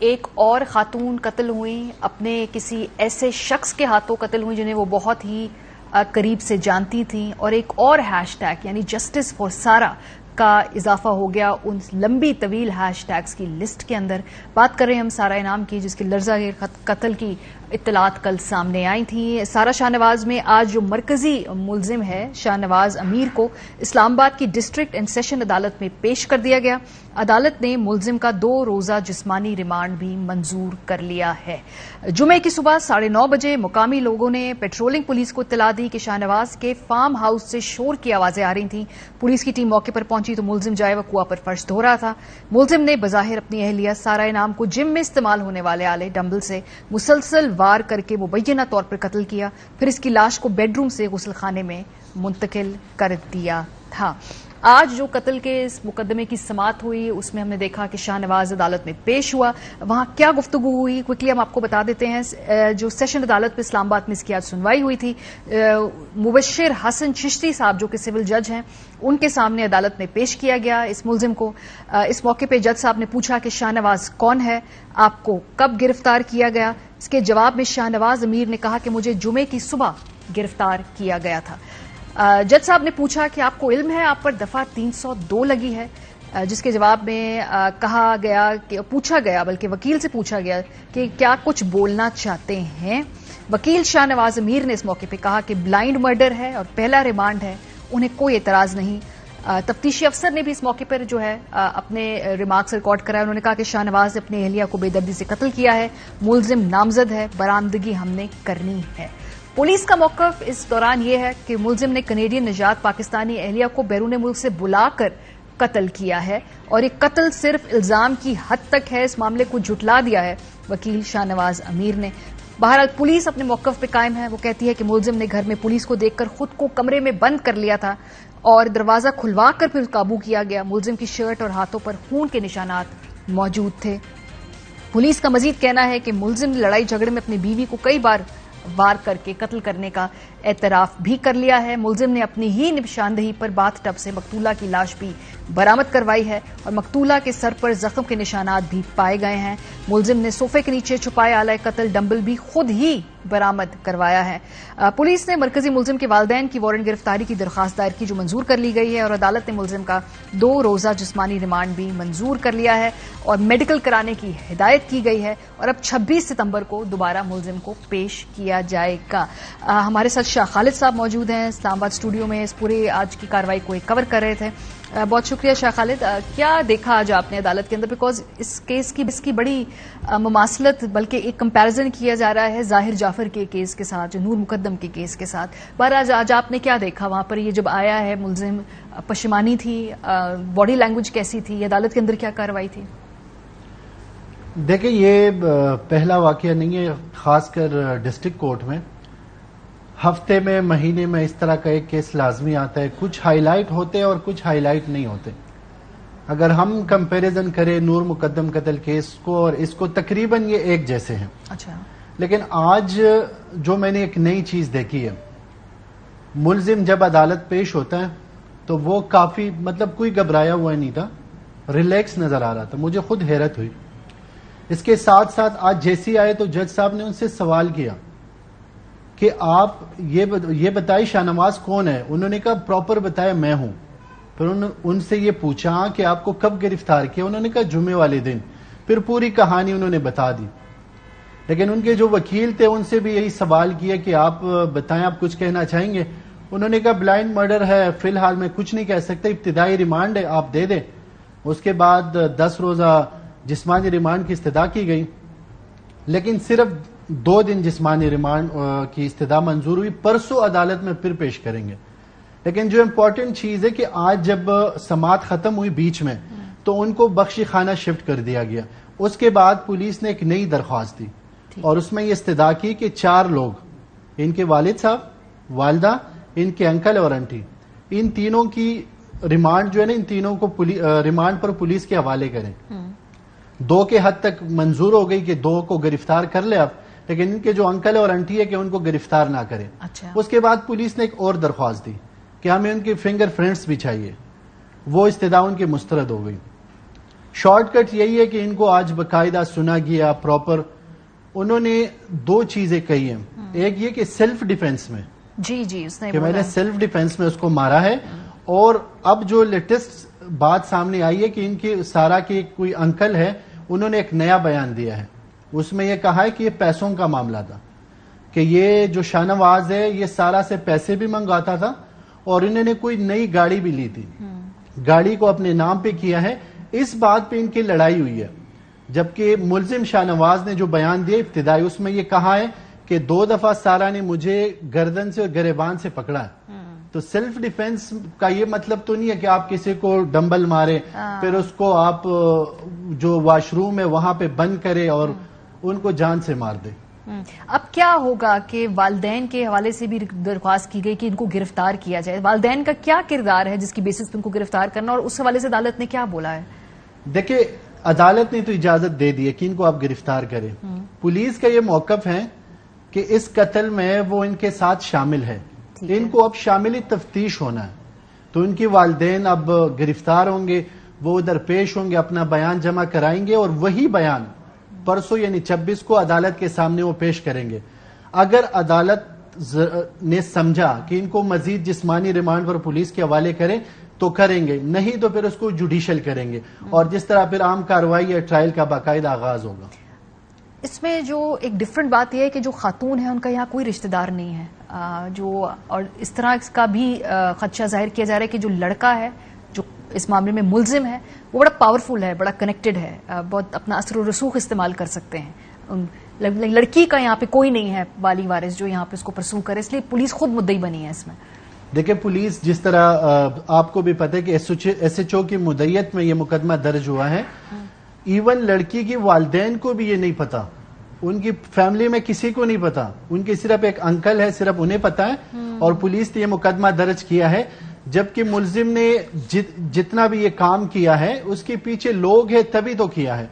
ایک اور خاتون قتل ہوئی، اپنے کسی ایسے شخص کے ہاتھوں قتل ہوئی جنہیں وہ بہت ہی قریب سے جانتی تھیں، اور ایک اور ہیش ٹیگ یعنی جسٹس فار سارا کا اضافہ ہو گیا ان لمبی طویل ہیش ٹیگز کی لسٹ کے اندر۔ بات کر رہے ہیں ہم سارا انعام کی، جس کی لرزہ گیر قتل کی اطلاعات کل سامنے آئی تھیں۔ سارا شاہ نواز میں آج جو مرکزی ملزم ہے شاہ نواز امیر کو اسلام آباد کی ڈسٹرکٹ اینڈ سیشن عدالت میں پیش کر دیا گیا۔ عدالت نے ملزم کا 2 روزہ جسمانی ریمانڈ بھی منظور کر لیا ہے۔ جمعے کی صبح 9:30 بجے مقامی لوگوں نے پیٹرولنگ پولیس کو اطلاع دی کہ شاہ نواز کے فارم ہاؤس سے شور کی آوازیں آ رہی تھیں۔ پولیس کی ٹیم موقع پر پہنچی تو ملزم جائے وقوع پر فرش دھو رہا تھا۔ ملزم نے بظاہر اپنی اہلیہ سارا انعام کو جم میں استعمال ہونے والے آلے ڈمبل سے مسلسل وار کر کے مبینہ طور پر قتل کیا، پھر اس کی لاش کو بیڈ روم سے غسل خانے میں منتقل کر دیا تھا۔ آج جو قتل کے اس مقدمے کی سماعت ہوئی اس میں ہم نے دیکھا کہ شاہ نواز عدالت میں پیش ہوا۔ وہاں کیا گفتگو ہوئی کوئکلی ہم آپ کو بتا دیتے ہیں۔ جو سیشن عدالت میں اسلام آباد میں اس کی آج سنوائی ہوئی تھی، مبشر حسن چشتی صاحب جو کہ سول جج ہیں ان کے سامنے عدالت میں پیش کیا گیا اس ملزم کو۔ اس موقع پہ جج صاحب نے پوچھا کہ شاہ نواز کون ہے، آپ کو کب گرفتار کیا گیا؟ اس کے جواب میں شاہ نواز امیر نے کہا کہ مجھے جمعے کی صبح گرفتار کیا گیا تھا۔ جج صاحب نے پوچھا کہ آپ کو علم ہے آپ پر دفعہ 302 لگی ہے، جس کے جواب میں کہا گیا کہ پوچھا گیا بلکہ وکیل سے پوچھا گیا کہ کیا کچھ بولنا چاہتے ہیں۔ وکیل شاہ نواز امیر نے اس موقع پہ کہا کہ بلائنڈ مرڈر ہے اور پہلا ریمانڈ ہے، انہیں کوئی اعتراض نہیں۔ تفتیشی افسر نے بھی اس موقع پر جو ہے اپنے ریمارکس ریکارڈ کرایا۔ انہوں نے کہا کہ شاہ نواز نے اپنی اہلیہ کو بے دردی سے قتل کیا ہے، ملزم نامزد ہے، برآمدگی ہم نے کرنی ہے۔ پولیس کا موقف اس دوران یہ ہے کہ ملزم نے کینیڈین نژاد پاکستانی اہلیہ کو بیرون ملک سے بلا کر قتل کیا ہے اور یہ قتل صرف الزام کی حد تک ہے، اس معاملے کو جھٹلا دیا ہے وکیل شاہ نواز امیر نے۔ بہرحال پولیس اپنے موقف پہ قائم ہے، وہ کہتی ہے کہ ملزم نے گھر میں پولیس کو دیکھ کر خود کو کمرے میں بند کر لیا تھا اور دروازہ کھلوا کر پھر قابو کیا گیا۔ ملزم کی شرٹ اور ہاتھوں پر خون کے نشانات موجود تھے۔ پولیس کا مزید کہنا ہے کہ ملزم نے لڑائی جھگڑے میں اپنی بیوی کو کئی بار وار کر کے قتل کرنے کا اعتراف بھی کر لیا ہے۔ ملزم نے اپنی ہی نشاندہی پر باتھ ٹب سے مقتولہ کی لاش بھی برآمد کروائی ہے اور مقتولہ کے سر پر زخم کے نشانات بھی پائے گئے ہیں۔ ملزم نے صوفے کے نیچے چھپائے آلہ قتل ڈمبل بھی خود ہی برآمد کروایا ہے۔ پولیس نے مرکزی ملزم کے والدین کی وارنٹ گرفتاری کی درخواست دائر کی جو منظور کر لی گئی ہے اور عدالت نے ملزم کا 2 روزہ جسمانی ریمانڈ بھی منظور کر لیا ہے اور میڈیکل کرانے کی ہدایت کی گئی ہے اور اب 26 ستمبر کو دوبارہ ملزم کو پیش کیا جائے گا۔ ہمارے ساتھ شاہ خالد صاحب موجود ہیں اسلام آباد اسٹوڈیو میں، اس پورے آج کی کارروائی کو کور کر رہے تھے۔ بہت شکریہ شاہ خالد۔ کیا دیکھا آج آپ نے عدالت کے اندر؟ بیکاز اس کیس کی بڑی مماثلت بلکہ ایک کمپیرزن کیا جا رہا ہے ظاہر جعفر کے کیس کے ساتھ، جو نور مقدم کے کیس کے ساتھ۔ بہرحال آج آپ نے کیا دیکھا وہاں پر؟ یہ جب آیا ہے ملزم پشیمانی تھی، باڈی لینگویج کیسی تھی، عدالت کے اندر کیا کارروائی تھی؟ دیکھیں یہ پہلا واقعہ نہیں ہے، خاص کر ڈسٹرکٹ کورٹ میں ہفتے میں مہینے میں اس طرح کا ایک کیس لازمی آتا ہے۔ کچھ ہائی لائٹ ہوتے اور کچھ ہائی لائٹ نہیں ہوتے۔ اگر ہم کمپیریزن کریں نور مقدم قتل کیس کو اور اس کو، تقریباً یہ ایک جیسے ہیں۔ اچھا، لیکن آج جو میں نے ایک نئی چیز دیکھی ہے، ملزم جب عدالت پیش ہوتا ہے تو وہ کافی کوئی گھبرایا ہوا نہیں تھا، ریلیکس نظر آ رہا تھا۔ مجھے خود حیرت ہوئی۔ اس کے ساتھ ساتھ آج جیسی آئے تو جج صاحب نے ان سے سوال کیا کہ آپ یہ بتائی شاہ نواز کون ہے؟ انہوں نے کہا پراپر بتایا میں ہوں۔ پھر ان سے یہ پوچھا کہ آپ کو کب گرفتار کیا؟ انہوں نے کہا جمعے والے دن۔ پھر پوری کہانی انہوں نے بتا دی۔ لیکن ان کے جو وکیل تھے ان سے بھی یہی سوال کیا کہ آپ بتائیں، آپ کچھ کہنا چاہیں گے؟ انہوں نے کہا بلائنڈ مرڈر ہے، فی الحال میں کچھ نہیں کہہ سکتا، ابتدائی ریمانڈ ہے، آپ دے دیں۔ اس کے بعد 10 روزہ جسمانی ریمانڈ کی استدعا کی گئی، لیکن صرف 2 دن جسمانی ریمانڈ کی استدعا منظور ہوئی۔ پرسوں عدالت میں پھر پیش کریں گے۔ لیکن جو امپورٹنٹ چیز ہے کہ آج جب سماعت ختم ہوئی بیچ میں تو ان کو بخشی خانہ شفٹ کر دیا گیا۔ اس کے بعد پولیس نے ایک نئی درخواست دی اور اس میں یہ استدعا کی کہ 4 لوگ، ان کے والد صاحب، والدہ، ان کے انکل اور انٹی، ان تینوں کی ریمانڈ جو ہے نا، ان تینوں کو ریمانڈ پر پولیس کے حوالے کریں۔ 2 کے حد تک منظور ہو گئی کہ 2 کو گرفتار کر لے اب، لیکن ان کے جو انکل اور انٹی ہے کہ ان کو گرفتار نہ کریں۔ اس کے بعد پولیس نے ایک اور درخواست دی کہ ہمیں ان کے فنگر پرنٹس بھی چاہیے، وہ استدعا ان کی مسترد ہو گئی۔ شارٹ کٹ یہی ہے کہ ان کو آج باقاعدہ سنا گیا پراپر. انہوں نے 2 چیزیں کہی ہیں. ایک یہ کہ سیلف ڈیفense میں جی اس نے کہ میں نے سیلف ڈیفenس میں اس کو مارا ہے. اور اب جو لیٹسٹ بات سامنے آئی ہے کہ ان کی سارا کے کوئی انکل ہے, انہوں نے ایک نیا بیان دیا ہے. اس میں یہ کہا ہے کہ یہ پیسوں کا معاملہ تھا, کہ یہ جو شاہ نواز ہے یہ سارا سے پیسے بھی منگواتا تھا اور انہوں نے کوئی نئی گاڑی بھی لی تھی, گاڑی کو اپنے نام پہ کیا ہے. اس بات پہ ان کی لڑائی ہوئی ہے. جبکہ ملزم شاہ نواز نے جو بیان دیا ابتدائی, اس میں یہ کہا ہے کہ 2 دفعہ سارا نے مجھے گردن سے اور گریبان سے پکڑا ہے. تو سیلف ڈیفenس کا یہ مطلب تو نہیں ہے کہ آپ کسی کو ڈمبل مارے پھر اس کو آپ جو واش روم ہے وہاں پہ بند کرے اور ان کو جان سے مار دے. اب کیا ہوگا کہ والدین کے حوالے سے بھی درخواست کی گئی کہ ان کو گرفتار کیا جائے. والدین کا کیا کردار ہے جس کی بیسس پہ ان کو گرفتار کرنا, اور اس حوالے سے عدالت نے کیا بولا ہے؟ دیکھیں, عدالت نے تو اجازت دے دی ہے کہ ان کو آپ گرفتار کریں. پولیس کا یہ موقف ہے کہ اس قتل میں وہ ان کے ساتھ شامل ہے, ان کو اب شاملی تفتیش ہونا ہے. تو ان کے والدین اب گرفتار ہوں گے, وہ ادھر پیش ہوں گے, اپنا بیان جمع کرائیں گے اور وہی بیان پرسوں یعنی 26 کو عدالت کے سامنے وہ پیش کریں گے. اگر عدالت نے سمجھا کہ ان کو مزید جسمانی ریمانڈ پر پولیس کے حوالے کریں تو کریں گے, نہیں تو پھر اس کو جوڈیشل کریں گے, اور جس طرح پھر عام کارروائی یا ٹرائل کا باقاعدہ آغاز ہوگا. اس میں جو ایک ڈفرنٹ بات یہ ہے کہ جو خاتون ہے ان کا یہاں کوئی رشتہ دار نہیں ہے, جو اور اس طرح اس کا بھی خدشہ ظاہر کیا جا رہا ہے کہ جو لڑکا ہے جو اس معاملے میں ملزم ہے وہ بڑا پاورفل ہے, بڑا کنیکٹڈ ہے, بہت اپنا اثر و رسوخ استعمال کر سکتے ہیں. لڑکی کا یہاں پہ کوئی نہیں ہے بالی وارث جو یہاں پہ اس کو پرسو کرے, اس لیے پولیس خود مدعی بنی ہے اس میں. دیکھیں, پولیس جس طرح آپ کو بھی پتہ ہے کہ ایس ایچ او کی مدعیت میں یہ مقدمہ درج ہوا ہے. ایون لڑکی کی والدین کو بھی یہ نہیں پتا, ان کی فیملی میں کسی کو نہیں پتا, ان کی صرف ایک انکل ہے, صرف انہیں پتا ہے, اور پولیس نے یہ مقدمہ درج کیا ہے. جبکہ ملزم نے جتنا بھی یہ کام کیا ہے اس کے پیچھے لوگ ہیں تبھی تو کیا ہے,